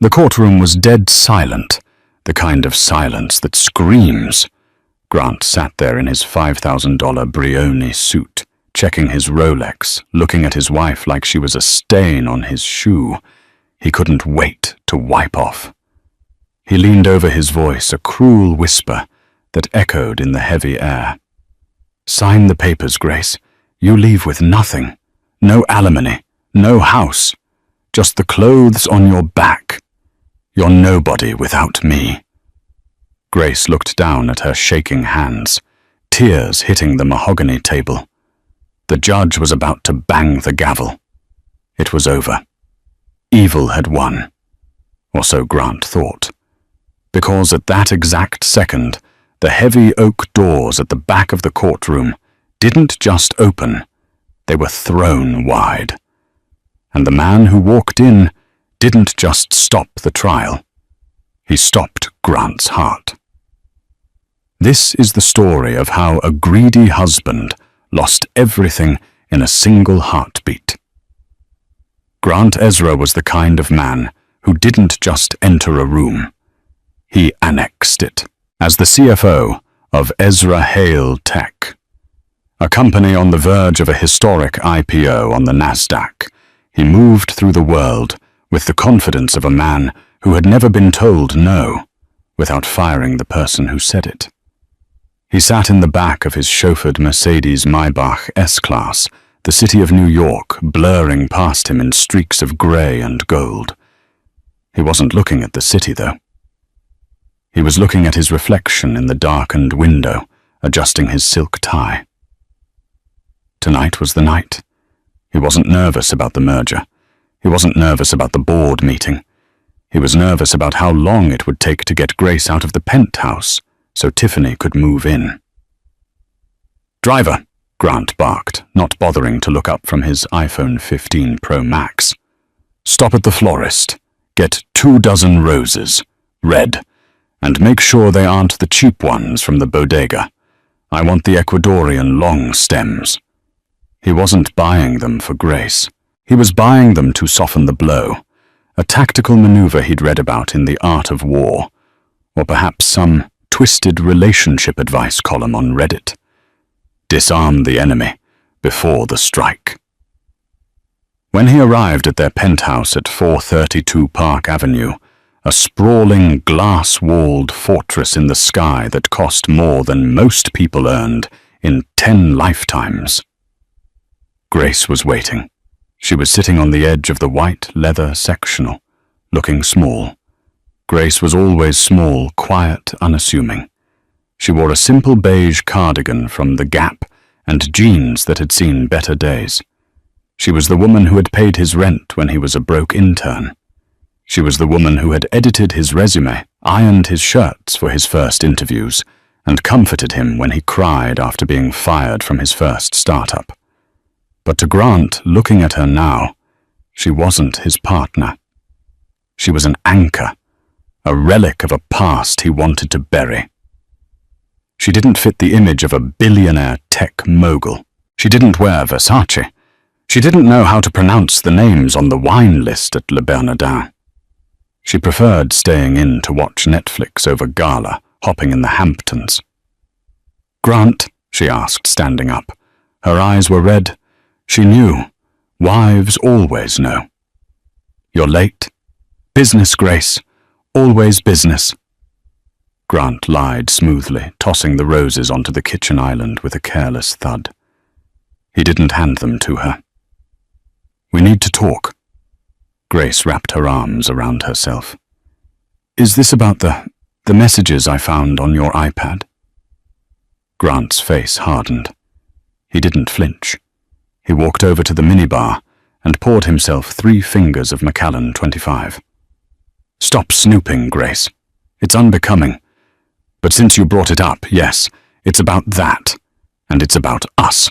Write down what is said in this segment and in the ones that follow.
The courtroom was dead silent, the kind of silence that screams. Grant sat there in his $5,000 Brioni suit, checking his Rolex, looking at his wife like she was a stain on his shoe. He couldn't wait to wipe off. He leaned over his voice, a cruel whisper that echoed in the heavy air. "Sign the papers, Grace. You leave with nothing. No alimony, no house. Just the clothes on your back. You're nobody without me." Grace looked down at her shaking hands, tears hitting the mahogany table. The judge was about to bang the gavel. It was over. Evil had won, or so Grant thought, because at that exact second, the heavy oak doors at the back of the courtroom didn't just open, they were thrown wide. And the man who walked in didn't just stop the trial. He stopped Grant's heart. This is the story of how a greedy husband lost everything in a single heartbeat. Grant Ezra was the kind of man who didn't just enter a room. He annexed it. As the CFO of Ezra Hale Tech, a company on the verge of a historic IPO on the NASDAQ, he moved through the world with the confidence of a man who had never been told no, without firing the person who said it. He sat in the back of his chauffeured Mercedes Maybach S-Class, the city of New York blurring past him in streaks of grey and gold. He wasn't looking at the city, though. He was looking at his reflection in the darkened window, adjusting his silk tie. Tonight was the night. He wasn't nervous about the merger. He wasn't nervous about the board meeting. He was nervous about how long it would take to get Grace out of the penthouse so Tiffany could move in. "Driver," Grant barked, not bothering to look up from his iPhone 15 Pro Max. "Stop at the florist. Get 24 roses, red, and make sure they aren't the cheap ones from the bodega. I want the Ecuadorian long stems." He wasn't buying them for Grace. He was buying them to soften the blow, a tactical maneuver he'd read about in The Art of War, or perhaps some twisted relationship advice column on Reddit. Disarm the enemy before the strike. When he arrived at their penthouse at 432 Park Avenue, a sprawling, glass-walled fortress in the sky that cost more than most people earned in 10 lifetimes. Grace was waiting. She was sitting on the edge of the white leather sectional, looking small. Grace was always small, quiet, unassuming. She wore a simple beige cardigan from The Gap and jeans that had seen better days. She was the woman who had paid his rent when he was a broke intern. She was the woman who had edited his resume, ironed his shirts for his first interviews, and comforted him when he cried after being fired from his first startup. But to Grant, looking at her now, she wasn't his partner. She was an anchor, a relic of a past he wanted to bury. She didn't fit the image of a billionaire tech mogul. She didn't wear Versace. She didn't know how to pronounce the names on the wine list at Le Bernardin. She preferred staying in to watch Netflix over gala, hopping in the Hamptons. "Grant?" she asked, standing up. Her eyes were red. She knew. Wives always know. "You're late?" "Business, Grace. Always business." Grant lied smoothly, tossing the roses onto the kitchen island with a careless thud. He didn't hand them to her. "We need to talk." Grace wrapped her arms around herself. "Is this about the messages I found on your iPad?" Grant's face hardened. He didn't flinch. He walked over to the minibar and poured himself 3 fingers of Macallan 25. "Stop snooping, Grace. It's unbecoming. But since you brought it up, yes, it's about that, and it's about us."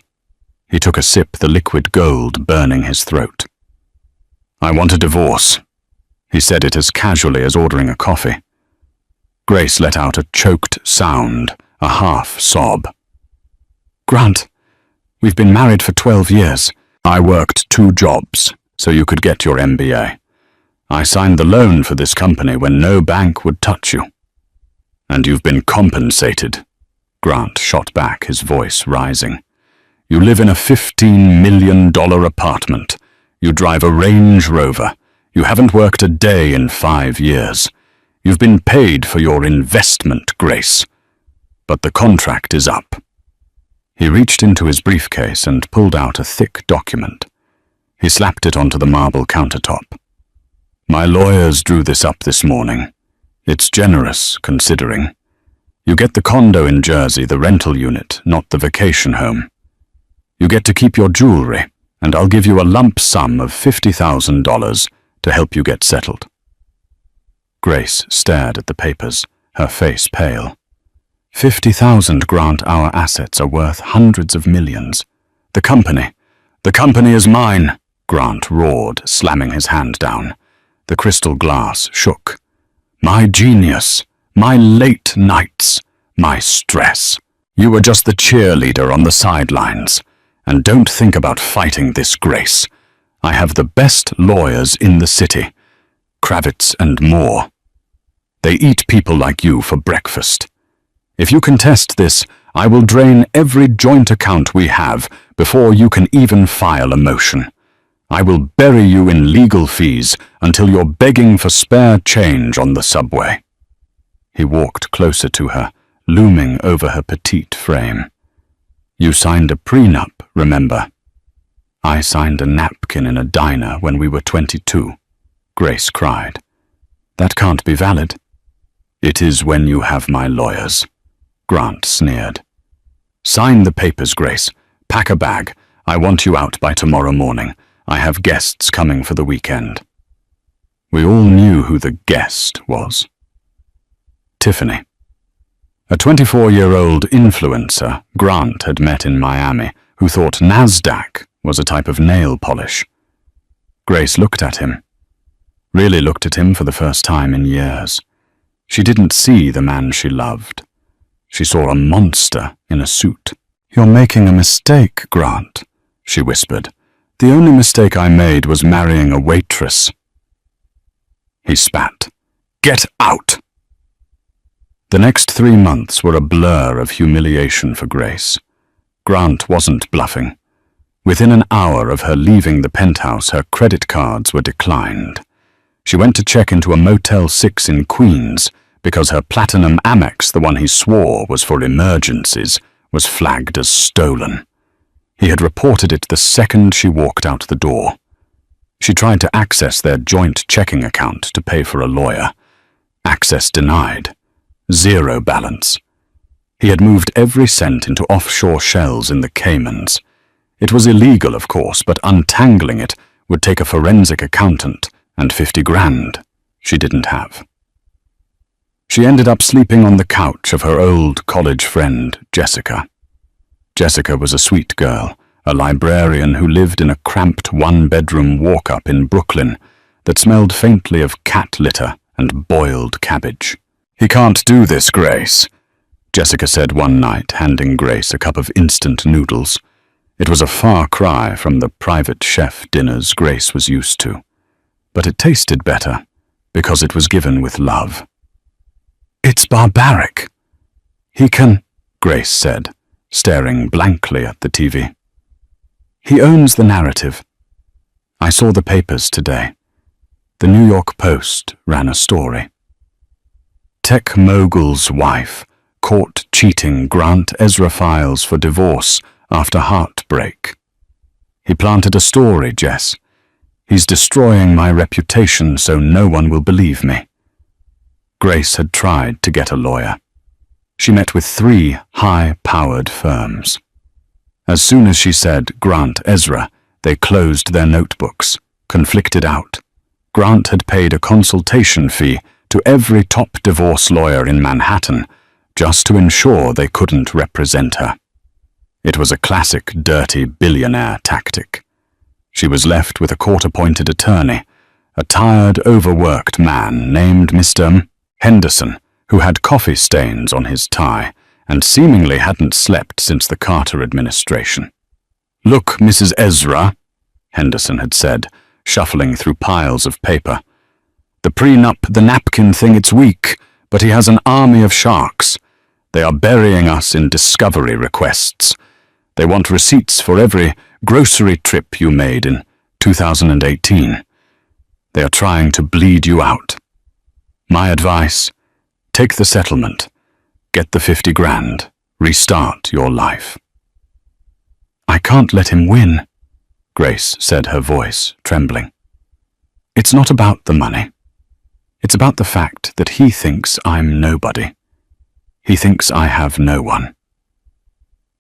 He took a sip, the liquid gold burning his throat. "I want a divorce." He said it as casually as ordering a coffee. Grace let out a choked sound, a half sob. "Grant, we've been married for 12 years. I worked 2 jobs so you could get your MBA. I signed the loan for this company when no bank would touch you. And you've been compensated, Grant shot back, his voice rising. You live in a $15 million apartment. You drive a Range Rover. You haven't worked a day in 5 years. You've been paid for your investment, Grace. But the contract is up. He reached into his briefcase and pulled out a thick document. He slapped it onto the marble countertop. My lawyers drew this up this morning. It's generous, considering. You get the condo in Jersey, the rental unit, not the vacation home. You get to keep your jewelry, and I'll give you a lump sum of $50,000 to help you get settled. Grace stared at the papers, her face pale. 50,000, Grant, our assets are worth hundreds of millions. The company is mine, Grant roared, slamming his hand down. The crystal glass shook. My genius, my late nights, my stress. You were just the cheerleader on the sidelines. And don't think about fighting this, Grace. I have the best lawyers in the city. Kravitz and Moore. They eat people like you for breakfast. If you contest this, I will drain every joint account we have before you can even file a motion. I will bury you in legal fees until you're begging for spare change on the subway. He walked closer to her, looming over her petite frame. You signed a prenup, remember? I signed a napkin in a diner when we were 22, Grace cried. That can't be valid. It is when you have my lawyers, Grant sneered. Sign the papers, Grace. Pack a bag. I want you out by tomorrow morning. I have guests coming for the weekend. We all knew who the guest was. Tiffany. A 24-year-old influencer Grant had met in Miami who thought NASDAQ was a type of nail polish. Grace looked at him. Really looked at him for the first time in years. She didn't see the man she loved. She saw a monster in a suit. You're making a mistake, Grant, she whispered. The only mistake I made was marrying a waitress. He spat. Get out! The next 3 months were a blur of humiliation for Grace. Grant wasn't bluffing. Within an hour of her leaving the penthouse, her credit cards were declined. She went to check into a Motel 6 in Queens because her Platinum Amex, the one he swore was for emergencies, was flagged as stolen. He had reported it the second she walked out the door. She tried to access their joint checking account to pay for a lawyer. Access denied. 0 balance. He had moved every cent into offshore shells in the Caymans. It was illegal, of course, but untangling it would take a forensic accountant and 50 grand she didn't have. She ended up sleeping on the couch of her old college friend, Jessica. Jessica was a sweet girl, a librarian who lived in a cramped one-bedroom walk-up in Brooklyn that smelled faintly of cat litter and boiled cabbage. He can't do this, Grace, Jessica said one night, handing Grace a cup of instant noodles. It was a far cry from the private chef dinners Grace was used to, but it tasted better because it was given with love. It's barbaric. He can, Grace said, staring blankly at the TV. He owns the narrative. I saw the papers today. The New York Post ran a story. Tech mogul's wife caught cheating, Grant Ezra files for divorce after heartbreak. He planted a story, Jess. He's destroying my reputation so no one will believe me. Grace had tried to get a lawyer. She met with 3 high-powered firms. As soon as she said Grant Ezra, they closed their notebooks, conflicted out. Grant had paid a consultation fee to every top divorce lawyer in Manhattan just to ensure they couldn't represent her. It was a classic dirty billionaire tactic. She was left with a court-appointed attorney, a tired, overworked man named Mr. Henderson, who had coffee stains on his tie and seemingly hadn't slept since the Carter administration. Look, Mrs. Ezra, Henderson had said, shuffling through piles of paper, The prenup, the napkin thing, it's weak, but he has an army of sharks. They are burying us in discovery requests. They want receipts for every grocery trip you made in 2018. They are trying to bleed you out. My advice, take the settlement, get the 50 grand, restart your life. I can't let him win, Grace said, her voice trembling. It's not about the money. It's about the fact that he thinks I'm nobody. He thinks I have no one.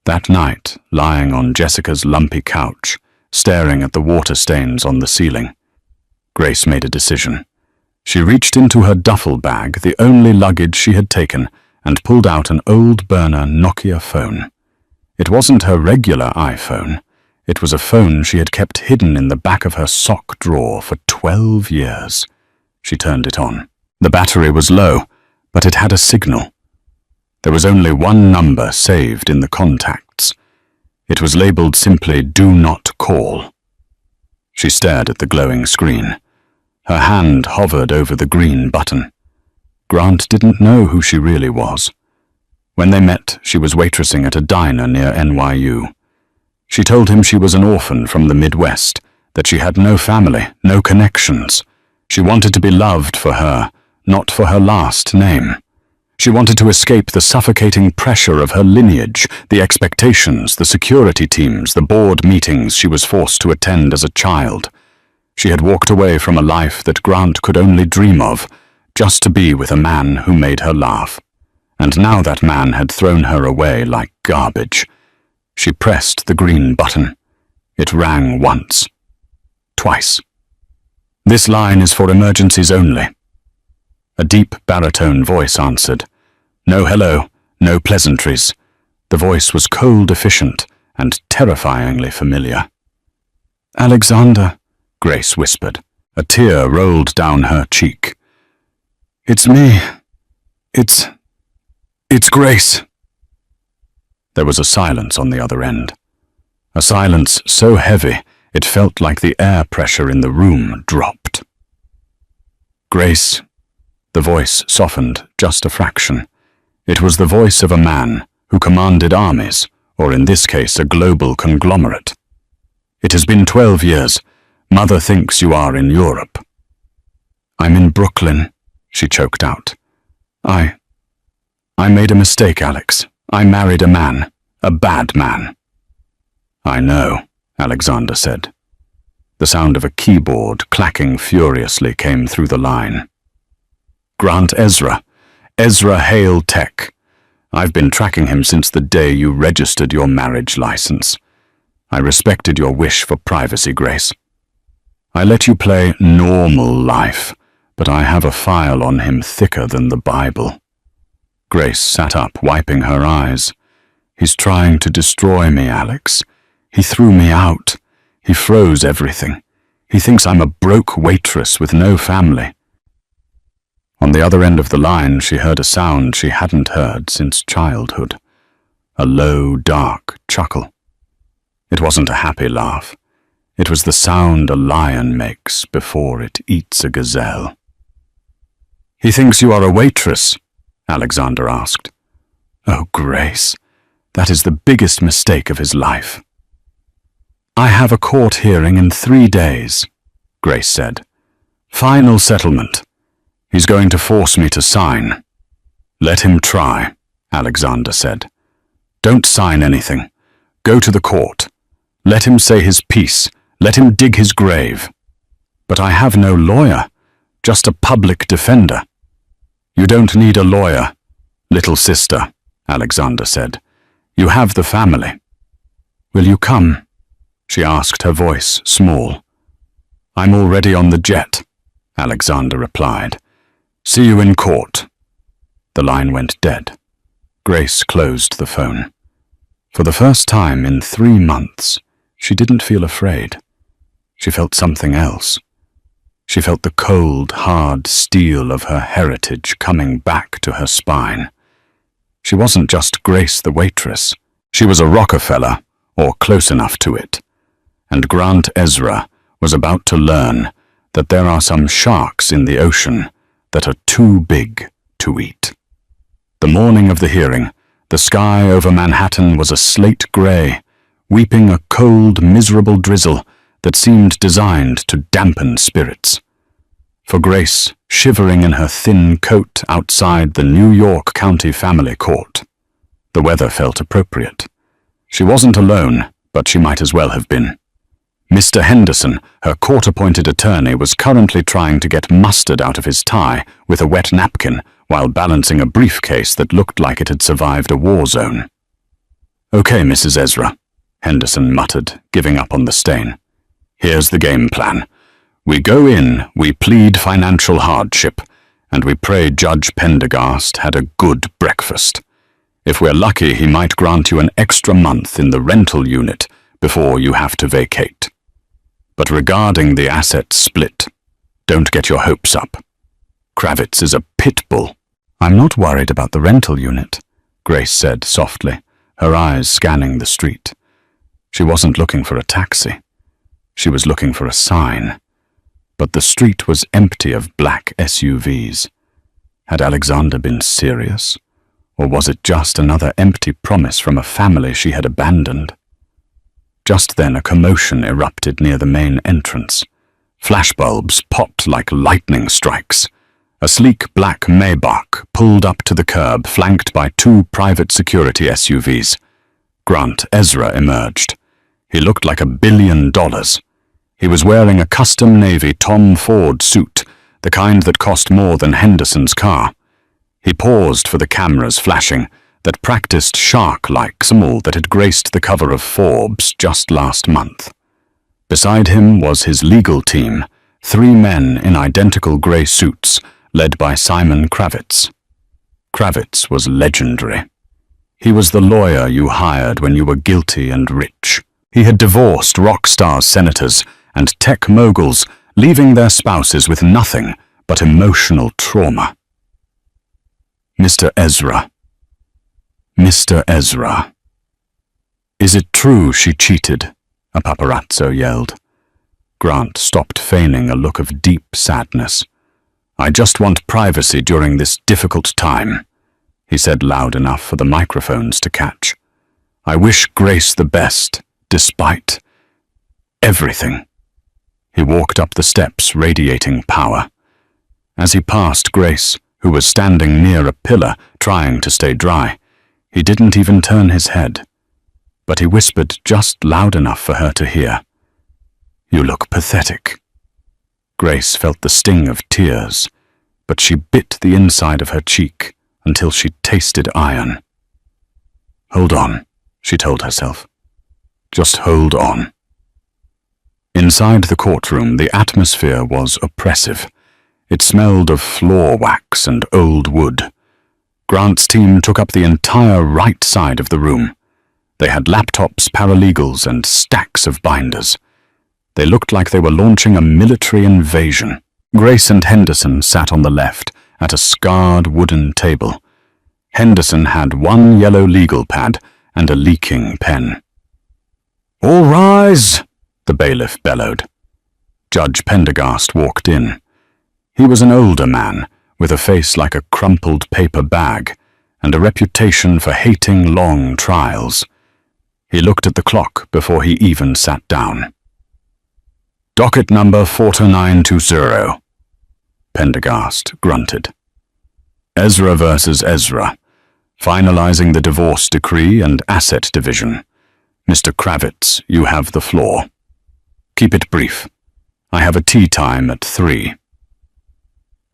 That night, lying on Jessica's lumpy couch, staring at the water stains on the ceiling, Grace made a decision. She reached into her duffel bag, the only luggage she had taken, and pulled out an old burner Nokia phone. It wasn't her regular iPhone. It was a phone she had kept hidden in the back of her sock drawer for 12 years. She turned it on. The battery was low, but it had a signal. There was only one number saved in the contacts. It was labeled simply "Do Not Call." She stared at the glowing screen. Her hand hovered over the green button. Grant didn't know who she really was. When they met, she was waitressing at a diner near NYU. She told him she was an orphan from the Midwest, that she had no family, no connections. She wanted to be loved for her, not for her last name. She wanted to escape the suffocating pressure of her lineage, the expectations, the security teams, the board meetings she was forced to attend as a child. She had walked away from a life that Grant could only dream of, just to be with a man who made her laugh. And now that man had thrown her away like garbage. She pressed the green button. It rang once. Twice. "This line is for emergencies only." A deep baritone voice answered. No hello, no pleasantries. The voice was cold, efficient, and terrifyingly familiar. "Alexander," Grace whispered. A tear rolled down her cheek. "It's me. It's Grace." There was a silence on the other end. A silence so heavy it felt like the air pressure in the room dropped. "Grace." The voice softened just a fraction. It was the voice of a man who commanded armies, or in this case a global conglomerate. "It has been 12 years. Mother thinks you are in Europe." "I'm in Brooklyn," she choked out. I made a mistake, Alex. I married a man, a bad man." "I know," Alexander said. The sound of a keyboard clacking furiously came through the line. "Grant Ezra Hale Tech. I've been tracking him since the day you registered your marriage license. I respected your wish for privacy, Grace. I let you play normal life, but I have a file on him thicker than the Bible." Grace sat up, wiping her eyes. "He's trying to destroy me, Alex. He threw me out. He froze everything. He thinks I'm a broke waitress with no family." On the other end of the line, she heard a sound she hadn't heard since childhood. A low, dark chuckle. It wasn't a happy laugh. It was the sound a lion makes before it eats a gazelle. "He thinks you are a waitress?" Alexander asked. "Oh, Grace, that is the biggest mistake of his life." "I have a court hearing in 3 days," Grace said. "Final settlement. He's going to force me to sign." "Let him try," Alexander said. "Don't sign anything. Go to the court. Let him say his piece. Let him dig his grave." "But I have no lawyer, just a public defender." "You don't need a lawyer, little sister," Alexander said. "You have the family." "Will you come?" she asked, her voice small. "I'm already on the jet," Alexander replied. "See you in court." The line went dead. Grace closed the phone. For the first time in 3 months, she didn't feel afraid. She felt something else. She felt the cold, hard steel of her heritage coming back to her spine. She wasn't just Grace the waitress. She was a Rockefeller, or close enough to it. And Grant Ezra was about to learn that there are some sharks in the ocean that are too big to eat. The morning of the hearing, the sky over Manhattan was a slate grey, weeping a cold, miserable drizzle that seemed designed to dampen spirits. For Grace, shivering in her thin coat outside the New York County Family Court, the weather felt appropriate. She wasn't alone, but she might as well have been. Mr. Henderson, her court-appointed attorney, was currently trying to get mustard out of his tie with a wet napkin while balancing a briefcase that looked like it had survived a war zone. "Okay, Mrs. Ezra," Henderson muttered, giving up on the stain. "Here's the game plan. We go in, we plead financial hardship, and we pray Judge Pendergast had a good breakfast. If we're lucky, he might grant you an extra month in the rental unit before you have to vacate. But regarding the asset split, don't get your hopes up. Kravitz is a pit bull." "I'm not worried about the rental unit," Grace said softly, her eyes scanning the street. She wasn't looking for a taxi. She was looking for a sign. But the street was empty of black SUVs. Had Alexander been serious? Or was it just another empty promise from a family she had abandoned? Just then a commotion erupted near the main entrance. Flashbulbs popped like lightning strikes. A sleek black Maybach pulled up to the curb, flanked by two private security SUVs. Grant Ezra emerged. He looked like $1 billion. He was wearing a custom Navy Tom Ford suit, the kind that cost more than Henderson's car. He paused for the cameras flashing, that practiced shark-like small that had graced the cover of Forbes just last month. Beside him was his legal team, 3 men in identical grey suits, led by Simon Kravitz. Kravitz was legendary. He was the lawyer you hired when you were guilty and rich. He had divorced rock stars, senators, and tech moguls, leaving their spouses with nothing but emotional trauma. "Mr. Ezra. Mr. Ezra." "Is it true she cheated?" a paparazzo yelled. Grant stopped feigning a look of deep sadness. "I just want privacy during this difficult time," he said loud enough for the microphones to catch. "I wish Grace the best, despite everything." He walked up the steps, radiating power. As he passed Grace, who was standing near a pillar, trying to stay dry, he didn't even turn his head. But he whispered just loud enough for her to hear. "You look pathetic." Grace felt the sting of tears, but she bit the inside of her cheek until she tasted iron. "Hold on," she told herself. "Just hold on." Inside the courtroom, the atmosphere was oppressive. It smelled of floor wax and old wood. Grant's team took up the entire right side of the room. They had laptops, paralegals, and stacks of binders. They looked like they were launching a military invasion. Grace and Henderson sat on the left at a scarred wooden table. Henderson had 1 yellow legal pad and a leaking pen. "All rise!" the bailiff bellowed. Judge Pendergast walked in. He was an older man, with a face like a crumpled paper bag, and a reputation for hating long trials. He looked at the clock before he even sat down. "Docket number 4920, Pendergast grunted. "Ezra versus Ezra, finalizing the divorce decree and asset division. Mr. Kravitz, you have the floor. Keep it brief. I have a tea time at 3.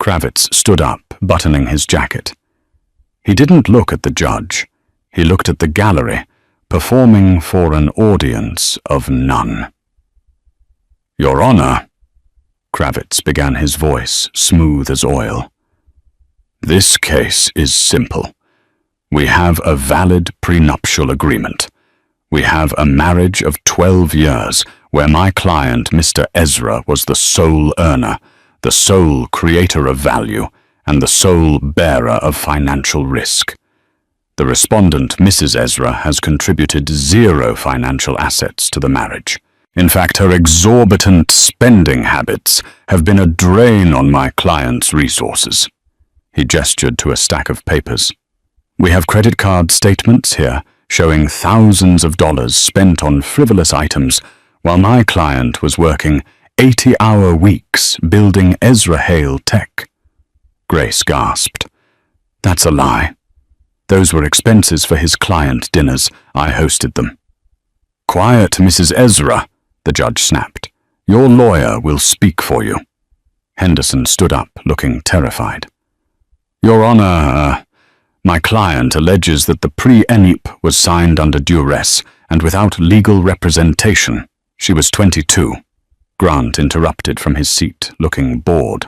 Kravitz stood up, buttoning his jacket. He didn't look at the judge. He looked at the gallery, performing for an audience of none. "Your Honor," Kravitz began, his voice smooth as oil. "This case is simple. We have a valid prenuptial agreement. We have a marriage of 12 years where my client, Mr. Ezra, was the sole earner, the sole creator of value, and the sole bearer of financial risk. The respondent, Mrs. Ezra, has contributed 0 financial assets to the marriage. In fact, her exorbitant spending habits have been a drain on my client's resources. He gestured to a stack of papers. We have credit card statements here showing thousands of dollars spent on frivolous items while my client was working 80-hour weeks building Ezra Hale tech. Grace gasped. That's a lie. Those were expenses for his client dinners. I hosted them. Quiet, Mrs. Ezra, the judge snapped. Your lawyer will speak for you. Henderson stood up, looking terrified. Your Honor, my client alleges that the pre-ENIP was signed under duress and without legal representation. She was 22. Grant interrupted from his seat, looking bored.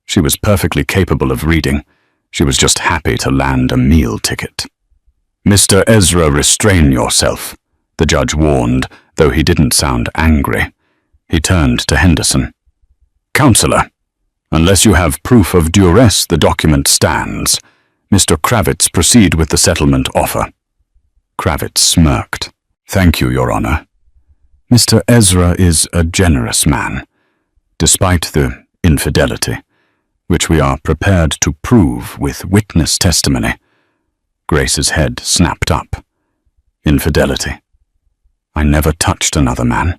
She was perfectly capable of reading. She was just happy to land a meal ticket. Mr. Ezra, restrain yourself, the judge warned, though he didn't sound angry. He turned to Henderson. Counselor, unless you have proof of duress, the document stands. Mr. Kravitz, proceed with the settlement offer. Kravitz smirked. Thank you, Your Honor. Mr. Ezra is a generous man, despite the infidelity, which we are prepared to prove with witness testimony. Grace's head snapped up. Infidelity. I never touched another man.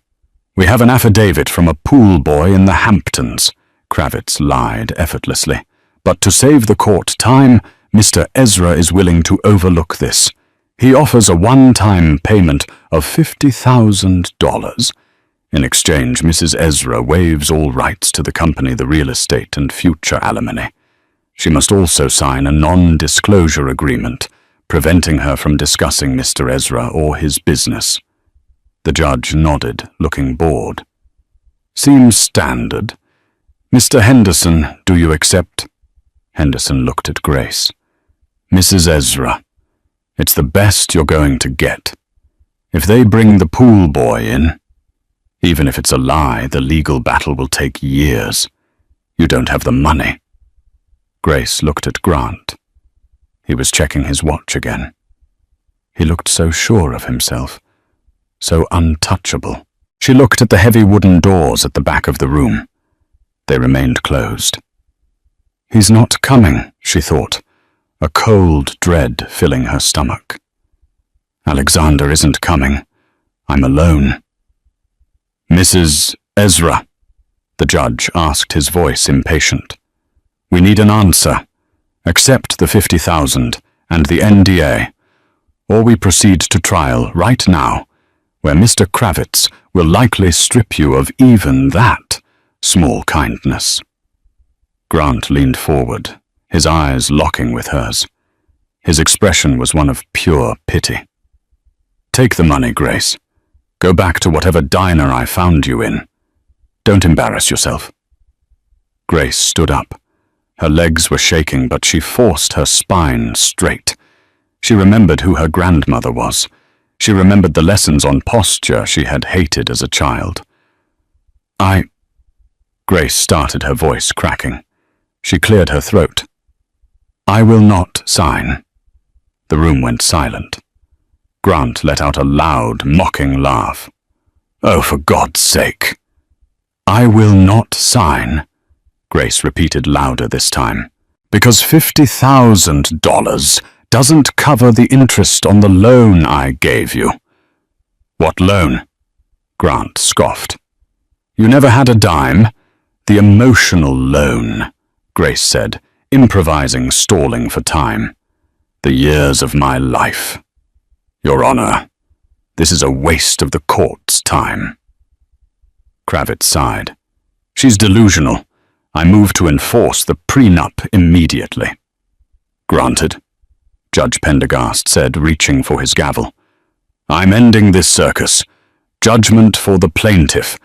We have an affidavit from a pool boy in the Hamptons, Kravitz lied effortlessly. But to save the court time, Mr. Ezra is willing to overlook this. He offers a one-time payment of $50,000. In exchange, Mrs. Ezra waives all rights to the company, the real estate, and future alimony. She must also sign a non-disclosure agreement, preventing her from discussing Mr. Ezra or his business. The judge nodded, looking bored. Seems standard. Mr. Henderson, do you accept? Henderson looked at Grace. Mrs. Ezra, it's the best you're going to get. If they bring the pool boy in, even if it's a lie, the legal battle will take years. You don't have the money. Grace looked at Grant. He was checking his watch again. He looked so sure of himself, so untouchable. She looked at the heavy wooden doors at the back of the room. They remained closed. He's not coming, she thought, a cold dread filling her stomach. Alexander isn't coming. I'm alone. Mrs. Ezra, the judge asked, his voice impatient. We need an answer. Accept the $50,000 and the NDA, or we proceed to trial right now, where Mr. Kravitz will likely strip you of even that small kindness. Grant leaned forward, his eyes locking with hers. His expression was one of pure pity. Take the money, Grace. Go back to whatever diner I found you in. Don't embarrass yourself. Grace stood up. Her legs were shaking, but she forced her spine straight. She remembered who her grandmother was. She remembered the lessons on posture she had hated as a child. Grace started, her voice cracking. She cleared her throat. I will not sign. The room went silent. Grant let out a loud, mocking laugh. Oh, for God's sake. I will not sign, Grace repeated louder this time, because $50,000 doesn't cover the interest on the loan I gave you. What loan? Grant scoffed. You never had a dime? The emotional loan, Grace said, improvising, stalling for time. The years of my life. Your Honor, this is a waste of the court's time. Kravitz sighed. She's delusional. I move to enforce the prenup immediately. Granted, Judge Pendergast said, reaching for his gavel. I'm ending this circus. Judgment for the plaintiff.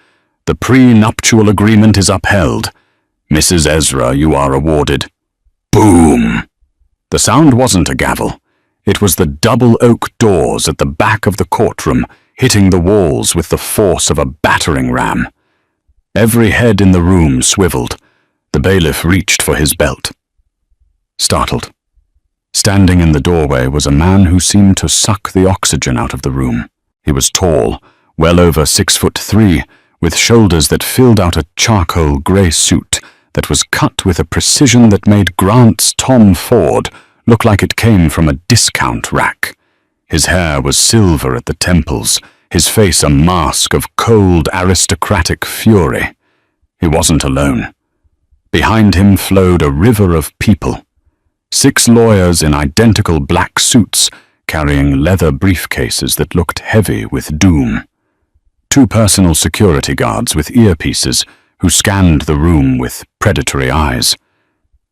The prenuptial agreement is upheld. Mrs. Ezra, you are awarded. Boom! The sound wasn't a gavel. It was the double oak doors at the back of the courtroom, hitting the walls with the force of a battering ram. Every head in the room swiveled. The bailiff reached for his belt. Startled. Standing in the doorway was a man who seemed to suck the oxygen out of the room. He was tall, well over 6'3", with shoulders that filled out a charcoal grey suit that was cut with a precision that made Grant's Tom Ford look like it came from a discount rack. His hair was silver at the temples, his face a mask of cold aristocratic fury. He wasn't alone. Behind him flowed a river of people. 6 lawyers in identical black suits, carrying leather briefcases that looked heavy with doom. 2 personal security guards with earpieces who scanned the room with predatory eyes.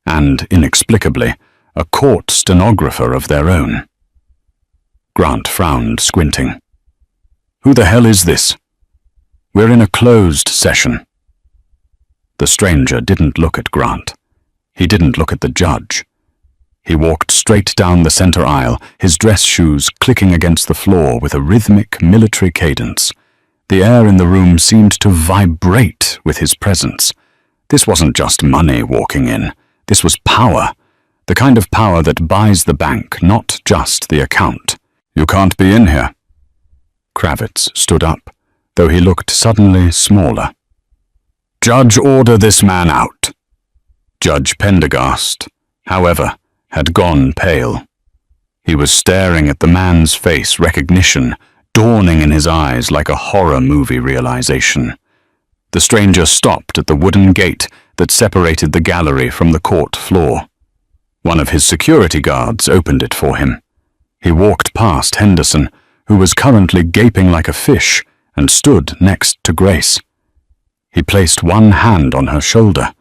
And, inexplicably, a court stenographer of their own. Grant frowned, squinting. "Who the hell is this? We're in a closed session." The stranger didn't look at Grant. He didn't look at the judge. He walked straight down the center aisle, his dress shoes clicking against the floor with a rhythmic military cadence. The air in the room seemed to vibrate with his presence. This wasn't just money walking in. This was power. The kind of power that buys the bank, not just the account. "You can't be in here." Kravitz stood up, though he looked suddenly smaller. "Judge, order this man out." Judge Pendergast, however, had gone pale. He was staring at the man's face, recognition dawning in his eyes like a horror movie realization. The stranger stopped at the wooden gate that separated the gallery from the court floor. One of his security guards opened it for him. He walked past Henderson, who was currently gaping like a fish, and stood next to Grace. He placed one hand on her shoulder,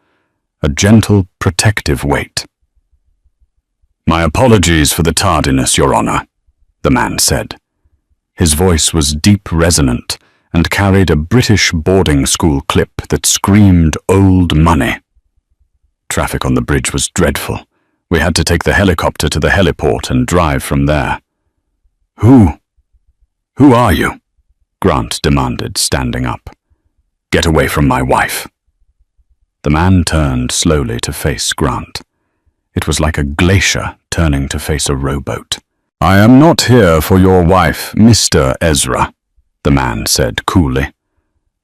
a gentle, protective weight. "My apologies for the tardiness, Your Honor," the man said. His voice was deep resonant and carried a British boarding school clip that screamed old money. Traffic on the bridge was dreadful. We had to take the helicopter to the heliport and drive from there. Who are you?" Grant demanded, standing up. "Get away from my wife." The man turned slowly to face Grant. It was like a glacier turning to face a rowboat. "I am not here for your wife, Mr. Ezra," the man said coolly.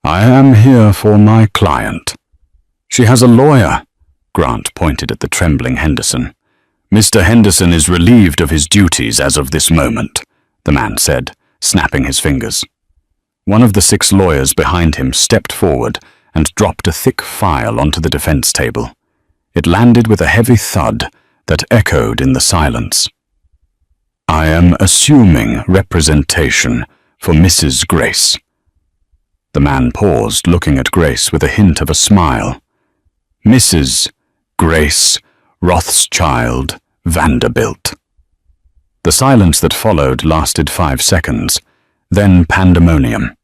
"I am here for my client." "She has a lawyer," Grant pointed at the trembling Henderson. "Mr. Henderson is relieved of his duties as of this moment," the man said, snapping his fingers. One of the 6 lawyers behind him stepped forward and dropped a thick file onto the defense table. It landed with a heavy thud that echoed in the silence. "I am assuming representation for Mrs. Grace." The man paused, looking at Grace with a hint of a smile. "Mrs. Grace Rothschild Vanderbilt." The silence that followed lasted 5 seconds, then pandemonium.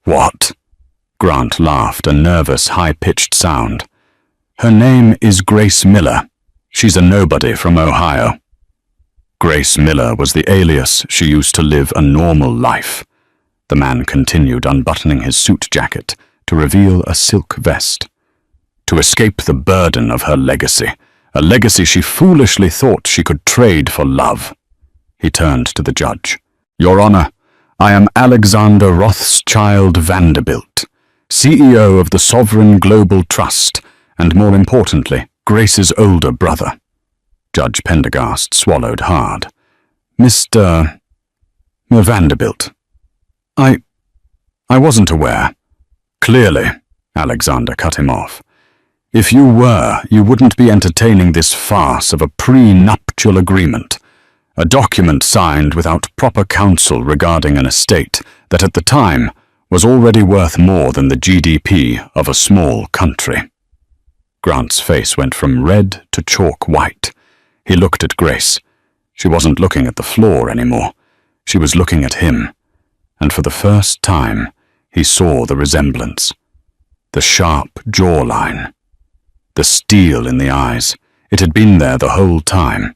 "What?" Grant laughed, a nervous, high-pitched sound. "Her name is Grace Miller. She's a nobody from Ohio." Grace Miller was the alias she used to live a normal life. The man continued, unbuttoning his suit jacket to reveal a silk vest. To escape the burden of her legacy, a legacy she foolishly thought she could trade for love. He turned to the judge. "Your Honor, I am Alexander Rothschild Vanderbilt, CEO of the Sovereign Global Trust, and more importantly, Grace's older brother." Judge Pendergast swallowed hard. "Mr. Vanderbilt, I wasn't aware." "Clearly," Alexander cut him off. "If you were, you wouldn't be entertaining this farce of a prenuptial agreement, a document signed without proper counsel regarding an estate that at the time was already worth more than the GDP of a small country." Grant's face went from red to chalk white. He looked at Grace. She wasn't looking at the floor anymore. She was looking at him. And for the first time, he saw the resemblance. The sharp jawline. The steel in the eyes. It had been there the whole time.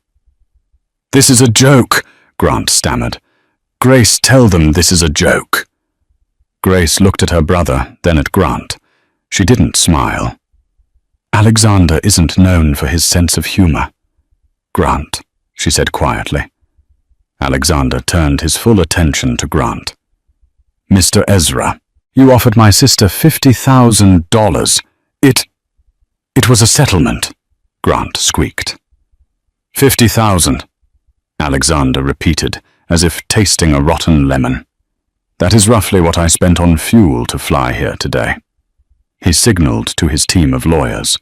"This is a joke," Grant stammered. "Grace, tell them this is a joke." Grace looked at her brother, then at Grant. She didn't smile. "Alexander isn't known for his sense of humor." "Grant," she said quietly. Alexander turned his full attention to Grant. Mr. Ezra, you offered my sister $50,000. It was a settlement, Grant squeaked. 50,000, Alexander repeated, as if tasting a rotten lemon. That is roughly what I spent on fuel to fly here today. He signaled to his team of lawyers.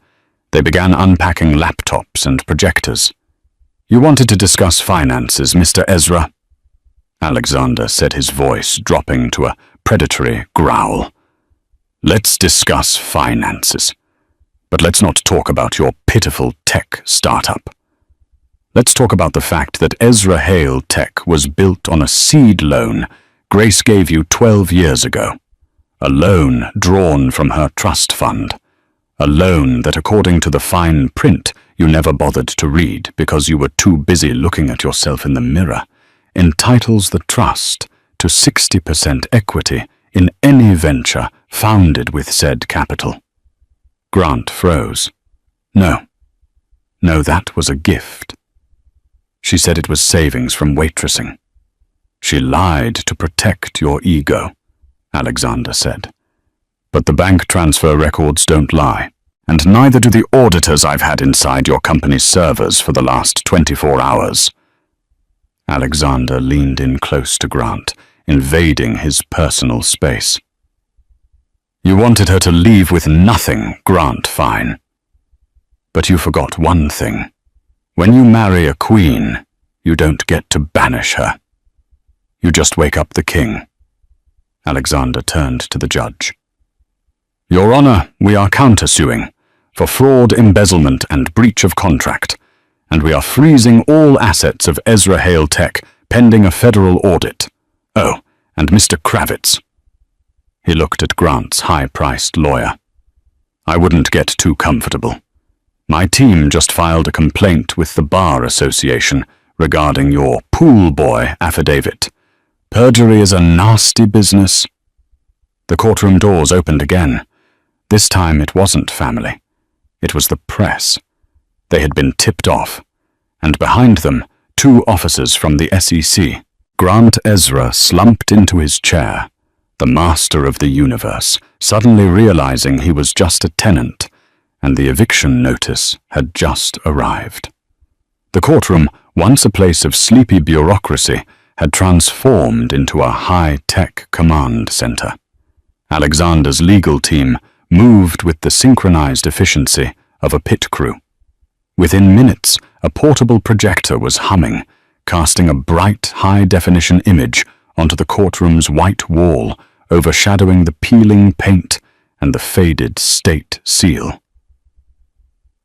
They began unpacking laptops and projectors. You wanted to discuss finances, Mr. Ezra? Alexander said, his voice dropping to a predatory growl. Let's discuss finances. But let's not talk about your pitiful tech startup. Let's talk about the fact that Ezra Hale Tech was built on a seed loan Grace gave you 12 years ago. A loan drawn from her trust fund. A loan that, according to the fine print you never bothered to read because you were too busy looking at yourself in the mirror, entitles the trust to 60% equity in any venture founded with said capital. Grant froze. No, that was a gift. She said it was savings from waitressing. She lied to protect your ego, Alexander said. But the bank transfer records don't lie, and neither do the auditors I've had inside your company's servers for the last 24 hours. Alexander leaned in close to Grant, invading his personal space. You wanted her to leave with nothing, Grant Fine. But you forgot one thing. When you marry a queen, you don't get to banish her. You just wake up the king. Alexander turned to the judge. Your Honor, we are countersuing for fraud, embezzlement, and breach of contract, and we are freezing all assets of Ezra Hale Tech pending a federal audit. Oh, and Mr. Kravitz. He looked at Grant's high-priced lawyer. I wouldn't get too comfortable. My team just filed a complaint with the Bar Association regarding your pool boy affidavit. Perjury is a nasty business. The courtroom doors opened again. This time it wasn't family. It was the press. They had been tipped off, and behind them, 2 officers from the SEC. Grant Ezra slumped into his chair, the master of the universe, suddenly realizing he was just a tenant, and the eviction notice had just arrived. The courtroom, once a place of sleepy bureaucracy, had transformed into a high-tech command center. Alexander's legal team moved with the synchronized efficiency of a pit crew. Within minutes, a portable projector was humming, casting a bright, high-definition image onto the courtroom's white wall, overshadowing the peeling paint and the faded state seal.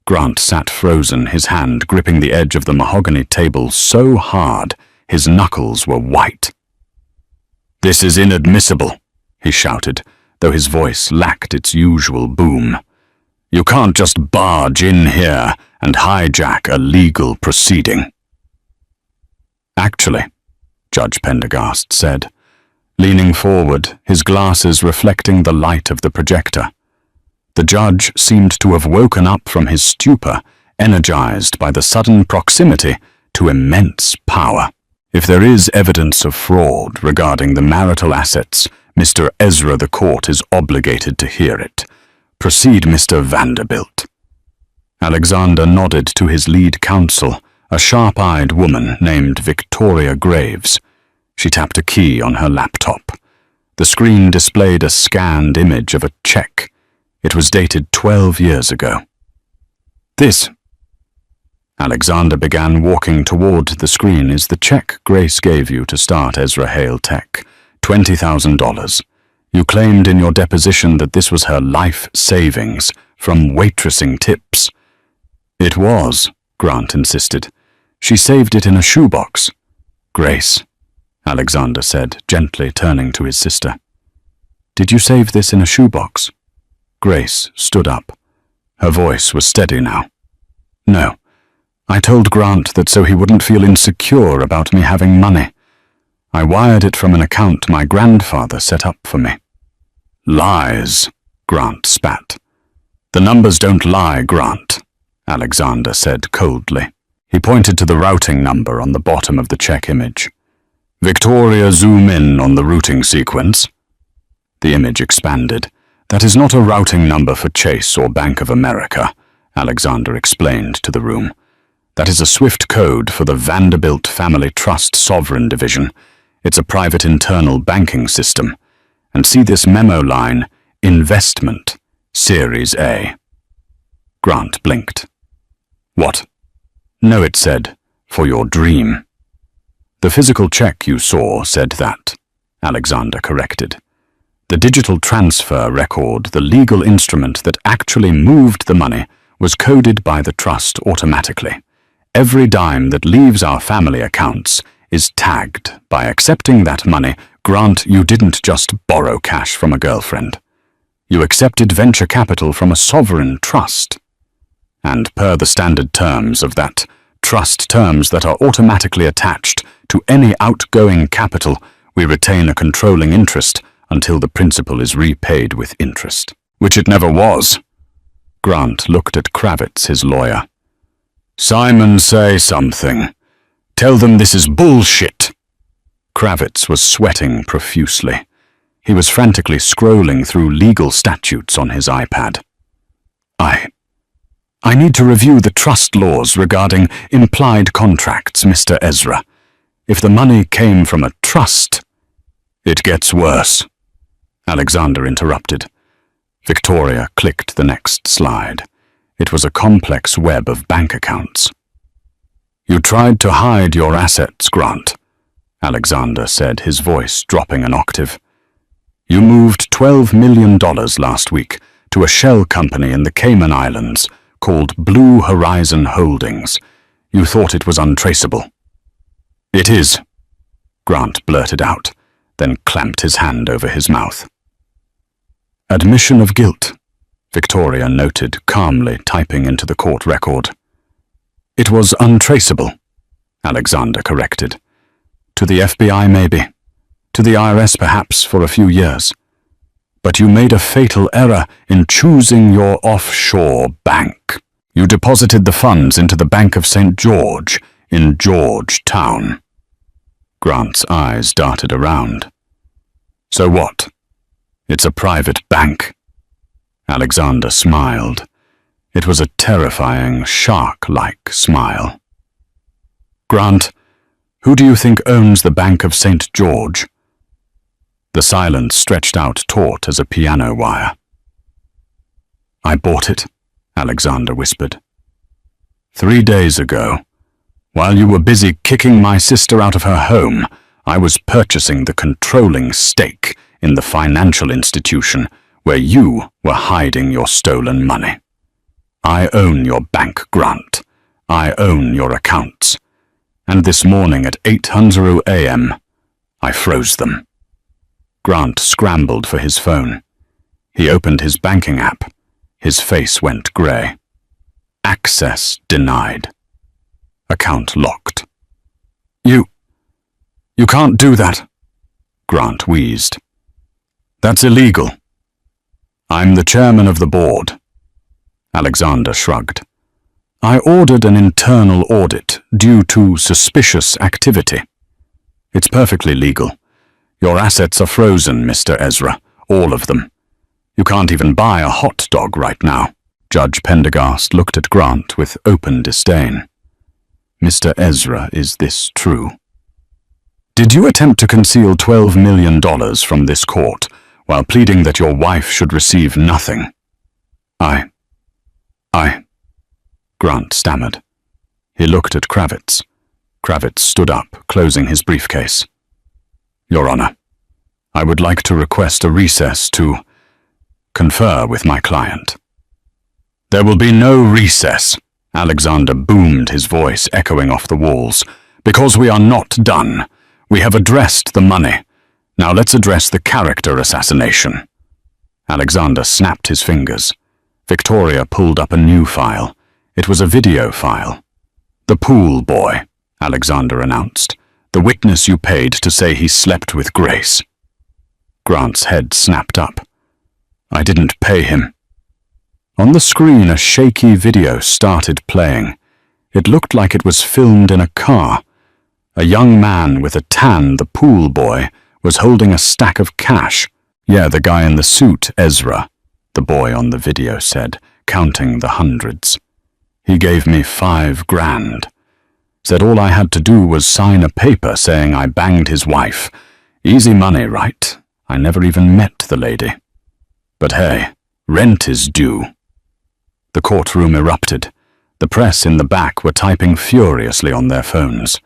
Grant sat frozen, his hand gripping the edge of the mahogany table so hard his knuckles were white. This is inadmissible, he shouted, though his voice lacked its usual boom. You can't just barge in here and hijack a legal proceeding. Actually, Judge Pendergast said, leaning forward, his glasses reflecting the light of the projector. The judge seemed to have woken up from his stupor, energized by the sudden proximity to immense power. If there is evidence of fraud regarding the marital assets, Mr. Ezra, the court is obligated to hear it. Proceed, Mr. Vanderbilt. Alexander nodded to his lead counsel, a sharp-eyed woman named Victoria Graves. She tapped a key on her laptop. The screen displayed a scanned image of a check. It was dated 12 years ago. This, Alexander began walking toward the screen, is the check Grace gave you to start Ezra Hale Tech. $20,000. You claimed in your deposition that this was her life savings from waitressing tips. It was, Grant insisted. She saved it in a shoebox. Grace, Alexander said, gently turning to his sister. Did you save this in a shoebox? Grace stood up. Her voice was steady now. No. I told Grant that so he wouldn't feel insecure about me having money. I wired it from an account my grandfather set up for me. Lies, Grant spat. The numbers don't lie, Grant, Alexander said coldly. He pointed to the routing number on the bottom of the check image. Victoria, zoom in on the routing sequence. The image expanded. "That is not a routing number for Chase or Bank of America," Alexander explained to the room. "That is a SWIFT code for the Vanderbilt Family Trust Sovereign Division. It's a private internal banking system. And see this memo line, Investment, Series A." Grant blinked. "What?" "No," it said, "for your dream." "The physical check you saw said that," Alexander corrected. "The digital transfer record, the legal instrument that actually moved the money, was coded by the trust automatically. Every dime that leaves our family accounts is tagged. By accepting that money, Grant, you didn't just borrow cash from a girlfriend. You accepted venture capital from a sovereign trust. And per the standard terms of that trust, terms that are automatically attached to any outgoing capital, we retain a controlling interest until the principal is repaid with interest." "Which it never was." Grant looked at Kravitz, his lawyer. "Simon, say something. Tell them this is bullshit." Kravitz was sweating profusely. He was frantically scrolling through legal statutes on his iPad. I need to review the trust laws regarding implied contracts, Mr. Ezra. If the money came from a trust—" "It gets worse," Alexander interrupted. Victoria clicked the next slide. It was a complex web of bank accounts. "You tried to hide your assets, Grant," Alexander said, his voice dropping an octave. "You moved $12 million last week to a shell company in the Cayman Islands called Blue Horizon Holdings. You thought it was untraceable." "It is," Grant blurted out, then clamped his hand over his mouth. "Admission of guilt," Victoria noted, calmly typing into the court record. "It was untraceable," Alexander corrected. "To the FBI, maybe. To the IRS, perhaps, for a few years. But you made a fatal error in choosing your offshore bank. You deposited the funds into the Bank of St. George in Georgetown." Grant's eyes darted around. "So what? It's a private bank." Alexander smiled. It was a terrifying, shark-like smile. "Grant, who do you think owns the Bank of St. George?" The silence stretched out taut as a piano wire. "I bought it," Alexander whispered. 3 days ago, while you were busy kicking my sister out of her home, I was purchasing the controlling stake in the financial institution where you were hiding your stolen money. I own your bank, Grant. I own your accounts. And this morning at 8:00 a.m., I froze them." Grant scrambled for his phone. He opened his banking app. His face went grey. Access denied. Account locked. You can't do that," Grant wheezed. "That's illegal." "I'm the chairman of the board." Alexander shrugged. "I ordered an internal audit due to suspicious activity. It's perfectly legal. Your assets are frozen, Mr. Ezra, all of them. You can't even buy a hot dog right now." Judge Pendergast looked at Grant with open disdain. "Mr. Ezra, is this true? Did you attempt to conceal $12 million from this court while pleading that your wife should receive nothing?" I, Grant stammered. He looked at Kravitz. Kravitz stood up, closing his briefcase. "Your Honor, I would like to request a recess to confer with my client." "There will be no recess," Alexander boomed, his voice echoing off the walls, "because we are not done. We have addressed the money. Now let's address the character assassination." Alexander snapped his fingers. Victoria pulled up a new file. It was a video file. "The pool boy," Alexander announced. "The witness you paid to say he slept with Grace." Grant's head snapped up. "I didn't pay him." On the screen, a shaky video started playing. It looked like it was filmed in a car. A young man with a tan, the pool boy, was holding a stack of cash. Yeah, the guy in the suit, Ezra, the boy on the video said, counting the hundreds. He gave me $5,000. Said all I had to do was sign a paper saying I banged his wife. Easy money, right? I never even met the lady. But hey, rent is due. The courtroom erupted. The press in the back were typing furiously on their phones.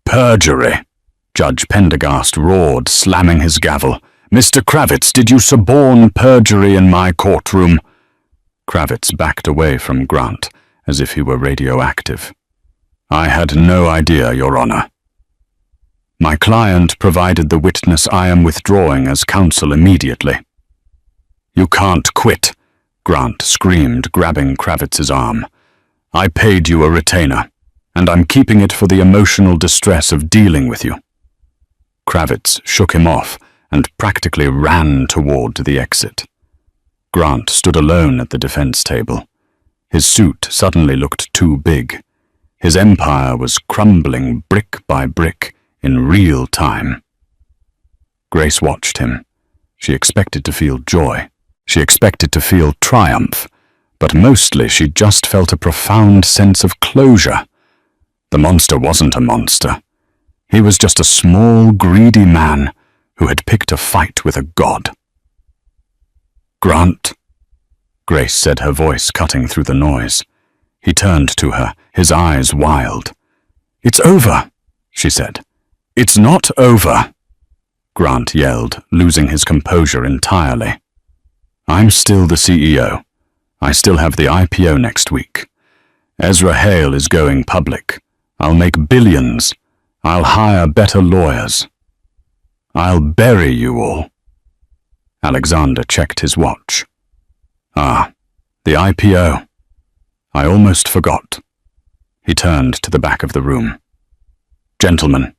Perjury! Judge Pendergast roared, slamming his gavel. Mr. Kravitz, did you suborn perjury in my courtroom? Kravitz backed away from Grant, as if he were radioactive. I had no idea, Your Honor. My client provided the witness. I am withdrawing as counsel immediately. You can't quit, Grant screamed, grabbing Kravitz's arm. I paid you a retainer, and I'm keeping it for the emotional distress of dealing with you. Kravitz shook him off and practically ran toward the exit. Grant stood alone at the defense table. His suit suddenly looked too big. His empire was crumbling brick by brick in real time. Grace watched him. She expected to feel joy. She expected to feel triumph, but mostly she just felt a profound sense of closure. The monster wasn't a monster. He was just a small, greedy man who had picked a fight with a god. Grant, Grace said, her voice cutting through the noise. He turned to her, his eyes wild. It's over, she said. It's not over, Grant yelled, losing his composure entirely. I'm still the CEO. I still have the IPO next week. Ezra Hale is going public. I'll make billions. I'll hire better lawyers. I'll bury you all. Alexander checked his watch. Ah, the IPO. I almost forgot. He turned to the back of the room. Gentlemen.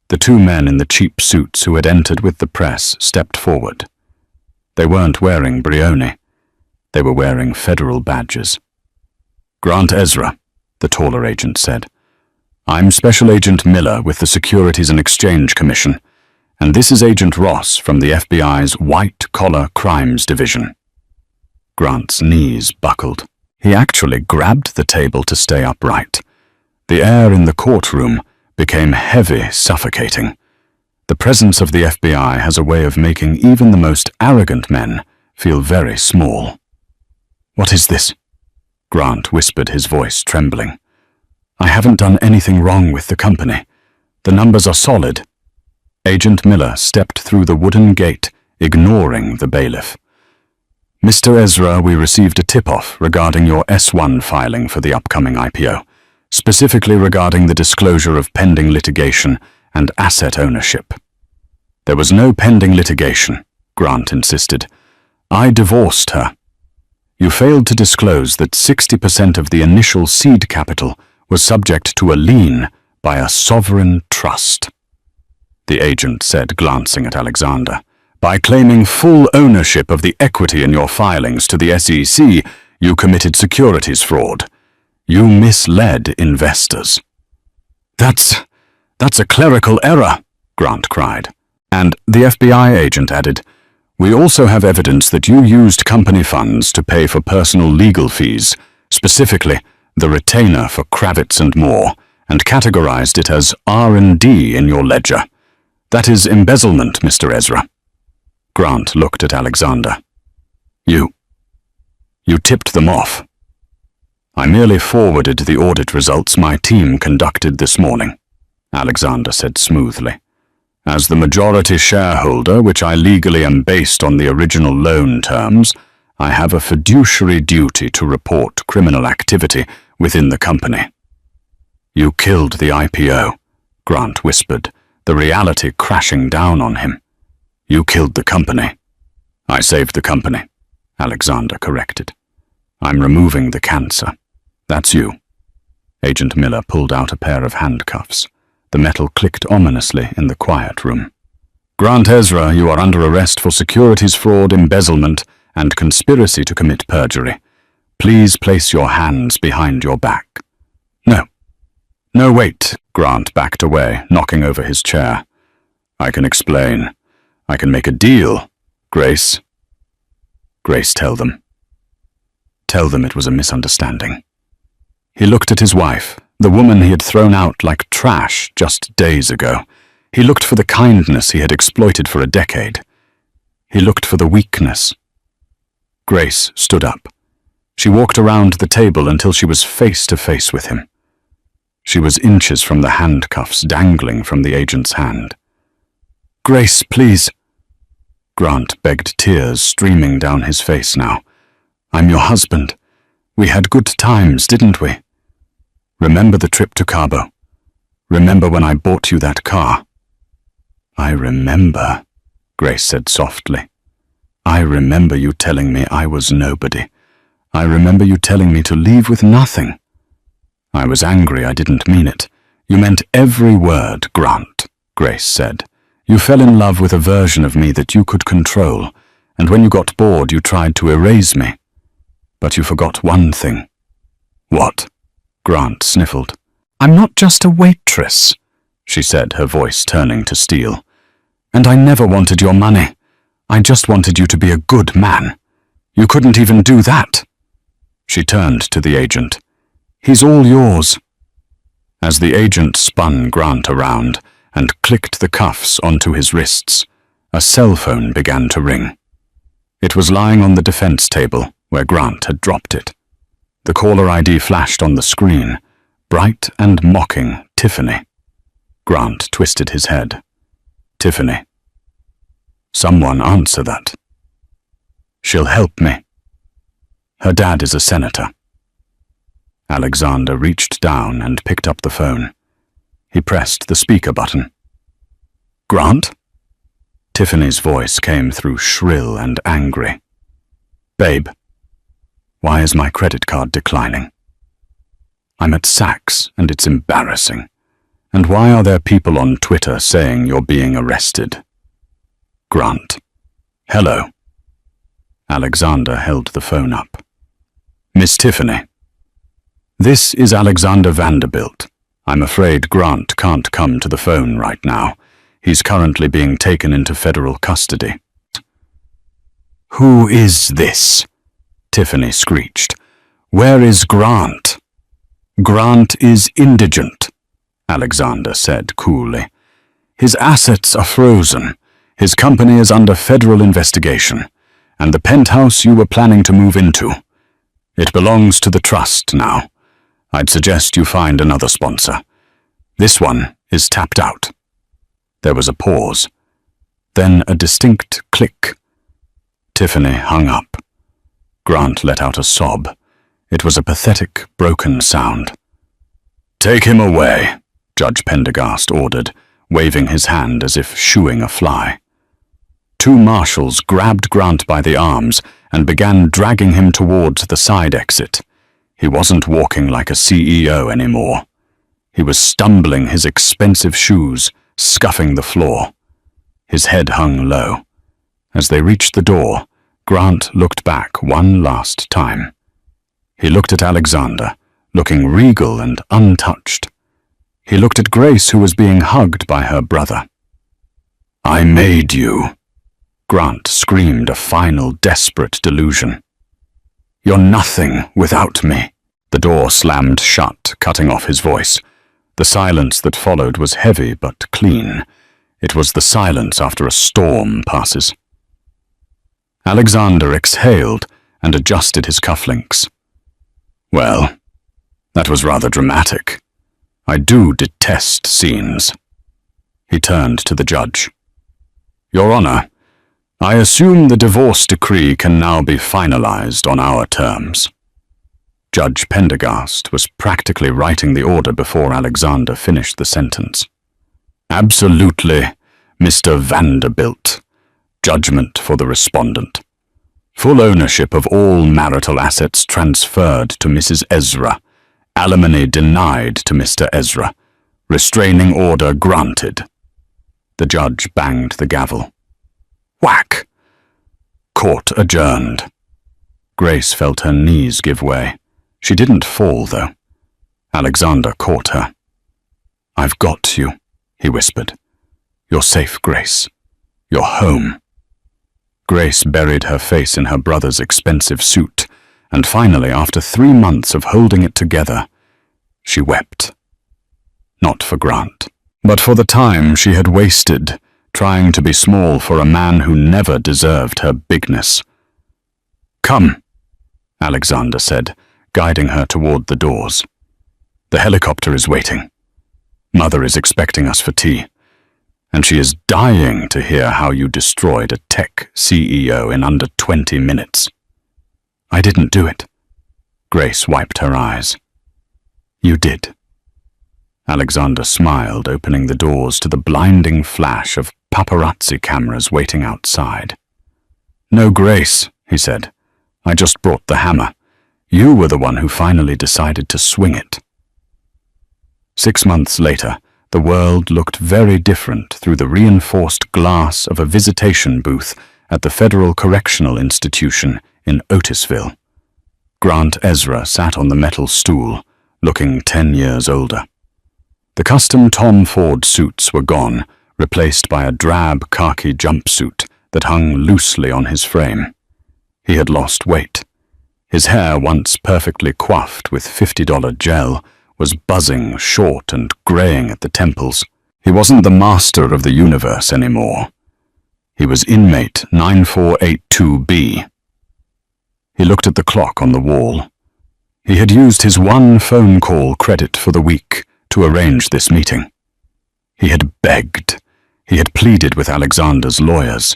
The two men in the cheap suits who had entered with the press stepped forward. They weren't wearing Brioni. They were wearing federal badges. Grant Ezra, the taller agent said. I'm Special Agent Miller with the Securities and Exchange Commission, and this is Agent Ross from the FBI's White-Collar Crimes Division. Grant's knees buckled. He actually grabbed the table to stay upright. The air in the courtroom became heavy, suffocating. The presence of the FBI has a way of making even the most arrogant men feel very small. What is this? Grant whispered, his voice trembling. I haven't done anything wrong with the company. The numbers are solid. Agent Miller stepped through the wooden gate, ignoring the bailiff. Mr. Ezra, we received a tip-off regarding your S1 filing for the upcoming IPO, specifically regarding the disclosure of pending litigation and asset ownership. There was no pending litigation, Grant insisted. I divorced her. You failed to disclose that 60% of the initial seed capital was subject to a lien by a sovereign trust, the agent said, glancing at Alexander. By claiming full ownership of the equity in your filings to the SEC, you committed securities fraud. You misled investors. That's a clerical error, Grant cried. And the FBI agent added, we also have evidence that you used company funds to pay for personal legal fees, specifically the retainer for Kravitz and Moore, and categorized it as R&D in your ledger. That is embezzlement, Mr. Ezra. Grant looked at Alexander. You tipped them off. I merely forwarded the audit results my team conducted this morning, Alexander said smoothly. As the majority shareholder, which I legally am based on the original loan terms, I have a fiduciary duty to report criminal activity within the company. You killed the IPO, Grant whispered, the reality crashing down on him. You killed the company. I saved the company, Alexander corrected. I'm removing the cancer. That's you. Agent Miller pulled out a pair of handcuffs. The metal clicked ominously in the quiet room. Grant Ezra, you are under arrest for securities fraud, embezzlement, and conspiracy to commit perjury. Please place your hands behind your back. No, wait. Grant backed away, knocking over his chair. I can explain. I can make a deal, Grace. Grace, tell them. Tell them it was a misunderstanding. He looked at his wife, the woman he had thrown out like trash just days ago. He looked for the kindness he had exploited for a decade. He looked for the weakness. Grace stood up. She walked around the table until she was face to face with him. She was inches from the handcuffs dangling from the agent's hand. Grace, please. Grant begged, tears streaming down his face now. I'm your husband. We had good times, didn't we? Remember the trip to Cabo? Remember when I bought you that car? I remember, Grace said softly. I remember you telling me I was nobody. I remember you telling me to leave with nothing. I was angry, I didn't mean it. You meant every word, Grant, Grace said. You fell in love with a version of me that you could control, and when you got bored you tried to erase me. But you forgot one thing. What? Grant sniffled. I'm not just a waitress, she said, her voice turning to steel. And I never wanted your money. I just wanted you to be a good man. You couldn't even do that. She turned to the agent. He's all yours. As the agent spun Grant around and clicked the cuffs onto his wrists, a cell phone began to ring. It was lying on the defense table where Grant had dropped it. The caller ID flashed on the screen, bright and mocking Tiffany. Grant twisted his head. Tiffany. Someone answer that. She'll help me. Her dad is a senator. Alexander reached down and picked up the phone. He pressed the speaker button. Grant? Tiffany's voice came through shrill and angry. Babe, why is my credit card declining? I'm at Saks and it's embarrassing. And why are there people on Twitter saying you're being arrested? Grant. Hello. Alexander held the phone up. Miss Tiffany. This is Alexander Vanderbilt. I'm afraid Grant can't come to the phone right now. He's currently being taken into federal custody. Who is this? Tiffany screeched. Where is Grant? Grant is indigent, Alexander said coolly. His assets are frozen. His company is under federal investigation, and the penthouse you were planning to move into. It belongs to the trust now. I'd suggest you find another sponsor. This one is tapped out. There was a pause, then a distinct click. Tiffany hung up. Grant let out a sob. It was a pathetic, broken sound. Take him away, Judge Pendergast ordered, waving his hand as if shooing a fly. Two marshals grabbed Grant by the arms and began dragging him towards the side exit. He wasn't walking like a CEO anymore. He was stumbling his expensive shoes, scuffing the floor. His head hung low. As they reached the door, Grant looked back one last time. He looked at Alexander, looking regal and untouched. He looked at Grace, who was being hugged by her brother. I made you. Grant screamed a final desperate delusion. You're nothing without me. The door slammed shut, cutting off his voice. The silence that followed was heavy but clean. It was the silence after a storm passes. Alexander exhaled and adjusted his cufflinks. Well, that was rather dramatic. I do detest scenes. He turned to the judge. Your Honor, I assume the divorce decree can now be finalized on our terms. Judge Pendergast was practically writing the order before Alexander finished the sentence. Absolutely, Mr. Vanderbilt. Judgment for the respondent. Full ownership of all marital assets transferred to Mrs. Ezra. Alimony denied to Mr. Ezra. Restraining order granted. The judge banged the gavel. Whack! Court adjourned. Grace felt her knees give way. She didn't fall, though. Alexander caught her. I've got you, he whispered. You're safe, Grace. You're home." Grace buried her face in her brother's expensive suit, and finally, after 3 months of holding it together, she wept. Not for Grant, but for the time she had wasted trying to be small for a man who never deserved her bigness. "Come," Alexander said, guiding her toward the doors. "The helicopter is waiting. Mother is expecting us for tea, and she is dying to hear how you destroyed a tech CEO in under 20 minutes. "I didn't do it." Grace wiped her eyes. "You did." Alexander smiled, opening the doors to the blinding flash of paparazzi cameras waiting outside. "No, Grace," he said. "I just brought the hammer. You were the one who finally decided to swing it." 6 months later, the world looked very different through the reinforced glass of a visitation booth at the Federal Correctional Institution in Otisville. Grant Ezra sat on the metal stool, looking 10 years older. The custom Tom Ford suits were gone, replaced by a drab khaki jumpsuit that hung loosely on his frame. He had lost weight. His hair, once perfectly coiffed with $50 gel, was buzzing, short and graying at the temples. He wasn't the master of the universe anymore. He was inmate 9482B. He looked at the clock on the wall. He had used his one phone call credit for the week to arrange this meeting. He had begged. He had pleaded with Alexander's lawyers,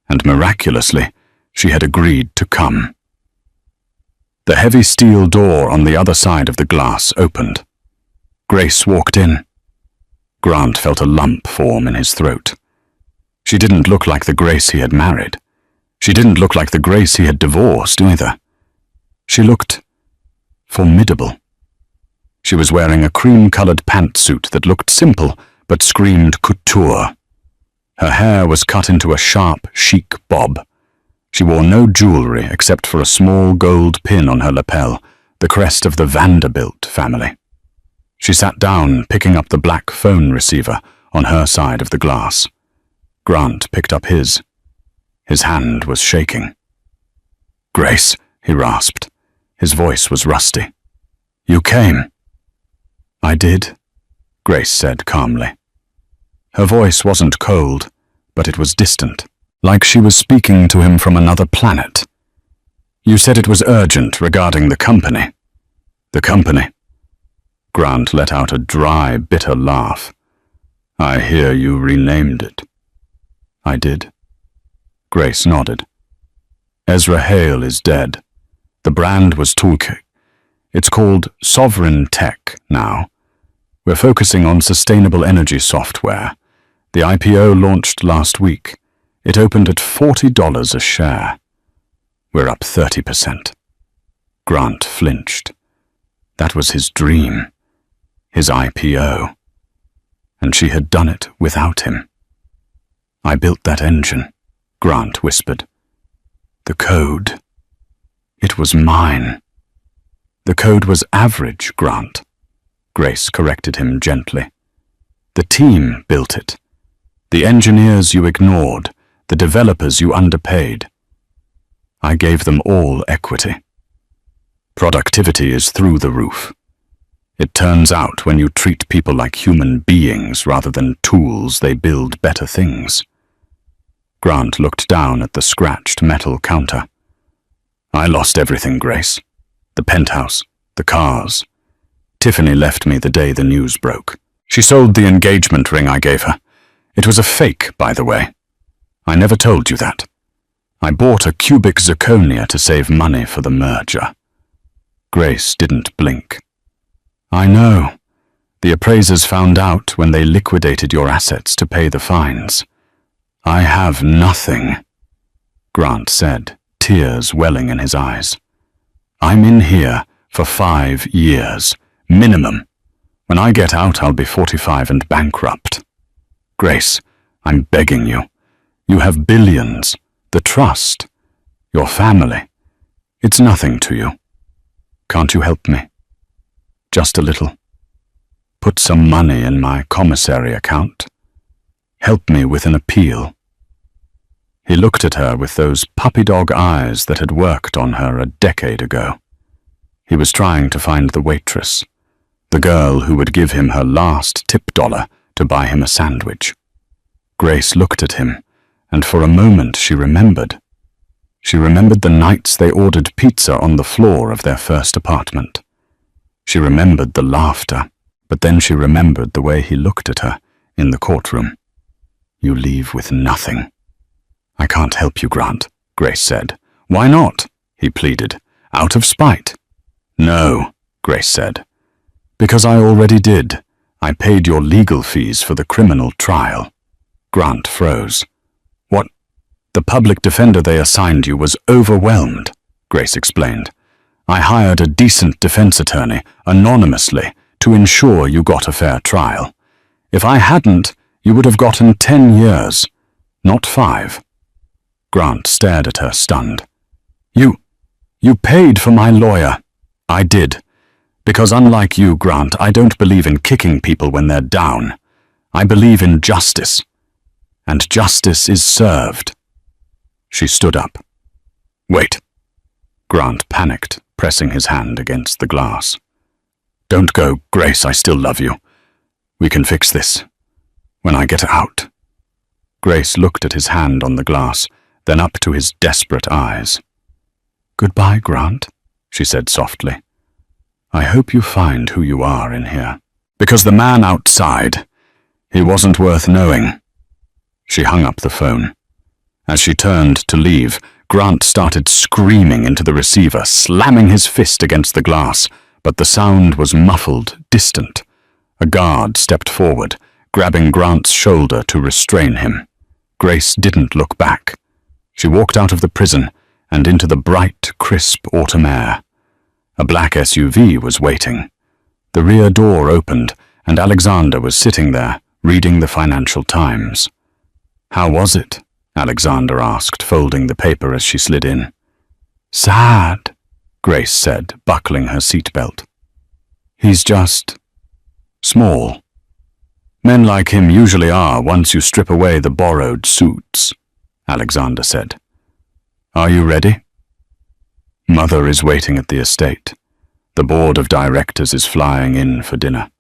and miraculously, she had agreed to come. The heavy steel door on the other side of the glass opened. Grace walked in. Grant felt a lump form in his throat. She didn't look like the Grace he had married. She didn't look like the Grace he had divorced either. She looked formidable. She was wearing a cream-colored pantsuit that looked simple but screamed couture. Her hair was cut into a sharp, chic bob. She wore no jewelry except for a small gold pin on her lapel, the crest of the Vanderbilt family. She sat down, picking up the black phone receiver on her side of the glass. Grant picked up his. His hand was shaking. "Grace," he rasped. His voice was rusty. "You came." "I did," Grace said calmly. Her voice wasn't cold, but it was distant, like she was speaking to him from another planet. "You said it was urgent regarding the company." "The company?" Grant let out a dry, bitter laugh. "I hear you renamed it." "I did." Grace nodded. "Ezra Hale is dead. The brand was Toolkit. It's called Sovereign Tech now. We're focusing on sustainable energy software. The IPO launched last week. It opened at $40 a share. We're up 30%. Grant flinched. That was his dream. His IPO. And she had done it without him. "I built that engine," Grant whispered. "The code. It was mine." "The code was average, Grant," Grace corrected him gently. "The team built it. The engineers you ignored, the developers you underpaid. I gave them all equity. Productivity is through the roof. It turns out when you treat people like human beings rather than tools, they build better things." Grant looked down at the scratched metal counter. "I lost everything, Grace. The penthouse, the cars. Tiffany left me the day the news broke. She sold the engagement ring I gave her. It was a fake, by the way. I never told you that. I bought a cubic zirconia to save money for the merger." Grace didn't blink. "I know. The appraisers found out when they liquidated your assets to pay the fines. I have nothing," Grant said, tears welling in his eyes. "I'm in here for 5 years, minimum. When I get out, I'll be 45 and bankrupt. Grace, I'm begging you. You have billions, the trust, your family. It's nothing to you. Can't you help me? Just a little. Put some money in my commissary account. Help me with an appeal." He looked at her with those puppy dog eyes that had worked on her a decade ago. He was trying to find the waitress, the girl who would give him her last tip dollar to buy him a sandwich. Grace looked at him, and for a moment she remembered. She remembered the nights they ordered pizza on the floor of their first apartment. She remembered the laughter, but then she remembered the way he looked at her in the courtroom. "You leave with nothing." "I can't help you, Grant," Grace said. "Why not?" he pleaded. "Out of spite." "No," Grace said. "Because I already did. I paid your legal fees for the criminal trial." Grant froze. "What? The public defender they assigned you was overwhelmed," Grace explained. "I hired a decent defense attorney, anonymously, to ensure you got a fair trial. If I hadn't, you would have gotten 10 years, not 5. Grant stared at her, stunned. You paid for my lawyer." "I did. Because unlike you, Grant, I don't believe in kicking people when they're down. I believe in justice. And justice is served." She stood up. "Wait." Grant panicked, pressing his hand against the glass. "Don't go, Grace, I still love you. We can fix this. When I get out." Grace looked at his hand on the glass, then up to his desperate eyes. "Goodbye, Grant," she said softly. "I hope you find who you are in here. Because the man outside, he wasn't worth knowing." She hung up the phone. As she turned to leave, Grant started screaming into the receiver, slamming his fist against the glass, but the sound was muffled, distant. A guard stepped forward, grabbing Grant's shoulder to restrain him. Grace didn't look back. She walked out of the prison and into the bright, crisp autumn air. A black SUV was waiting. The rear door opened, and Alexander was sitting there, reading the Financial Times. "How was it?" Alexander asked, folding the paper as she slid in. "Sad," Grace said, buckling her seatbelt. "He's just small. Men like him usually are once you strip away the borrowed suits," Alexander said. "Are you ready?" "Mother is waiting at the estate. The board of directors is flying in for dinner.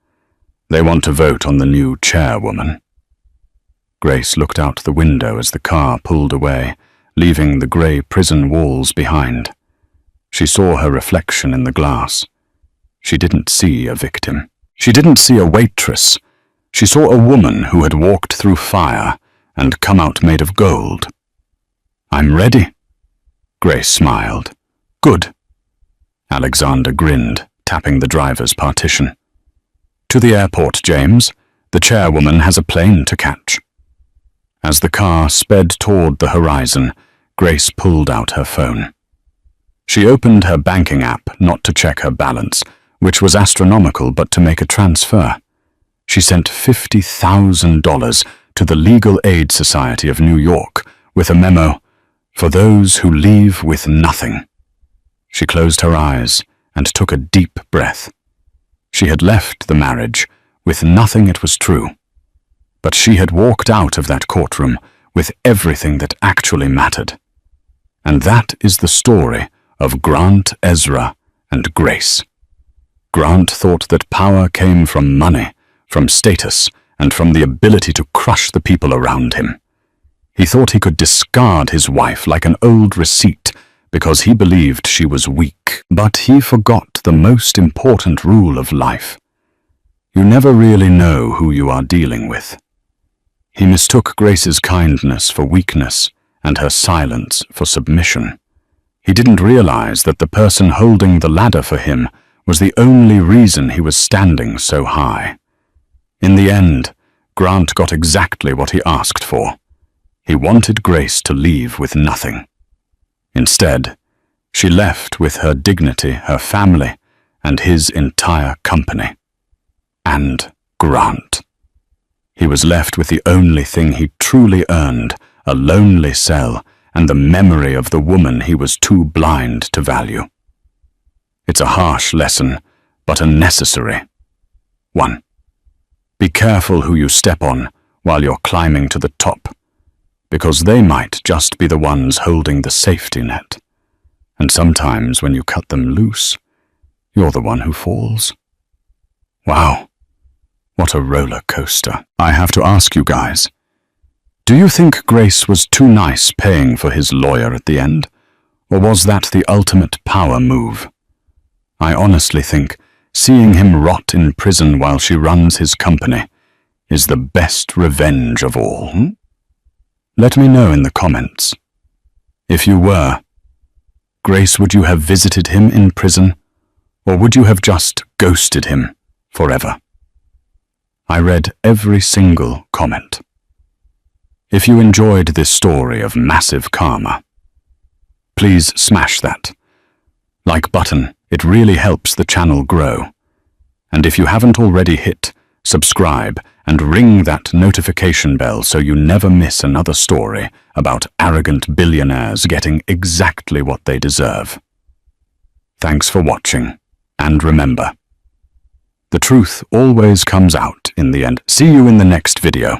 They want to vote on the new chairwoman." Grace looked out the window as the car pulled away, leaving the grey prison walls behind. She saw her reflection in the glass. She didn't see a victim. She didn't see a waitress. She saw a woman who had walked through fire and come out made of gold. "I'm ready." Grace smiled. "Good." Alexander grinned, tapping the driver's partition. "To the airport, James. The chairwoman has a plane to catch." As the car sped toward the horizon, Grace pulled out her phone. She opened her banking app not to check her balance, which was astronomical, but to make a transfer. She sent $50,000 to the Legal Aid Society of New York with a memo, "For those who leave with nothing." She closed her eyes and took a deep breath. She had left the marriage with nothing, it was true. But she had walked out of that courtroom with everything that actually mattered. And that is the story of Grant, Ezra, and Grace. Grant thought that power came from money, from status, and from the ability to crush the people around him. He thought he could discard his wife like an old receipt because he believed she was weak, but he forgot the most important rule of life. You never really know who you are dealing with. He mistook Grace's kindness for weakness and her silence for submission. He didn't realize that the person holding the ladder for him was the only reason he was standing so high. In the end, Grant got exactly what he asked for. He wanted Grace to leave with nothing. Instead, she left with her dignity, her family, and his entire company. And Grant. He was left with the only thing he truly earned, a lonely cell, and the memory of the woman he was too blind to value. It's a harsh lesson, but a necessary one. Be careful who you step on while you're climbing to the top, because they might just be the ones holding the safety net. And sometimes when you cut them loose, you're the one who falls. Wow, what a roller coaster. I have to ask you guys, do you think Grace was too nice paying for his lawyer at the end? Or was that the ultimate power move? I honestly think seeing him rot in prison while she runs his company is the best revenge of all. Let me know in the comments. If you were, Grace, would you have visited him in prison, or would you have just ghosted him forever? I read every single comment. If you enjoyed this story of massive karma, please smash that like button. It really helps the channel grow. And if you haven't already, hit subscribe and ring that notification bell so you never miss another story about arrogant billionaires getting exactly what they deserve. Thanks for watching, and remember, the truth always comes out in the end. See you in the next video.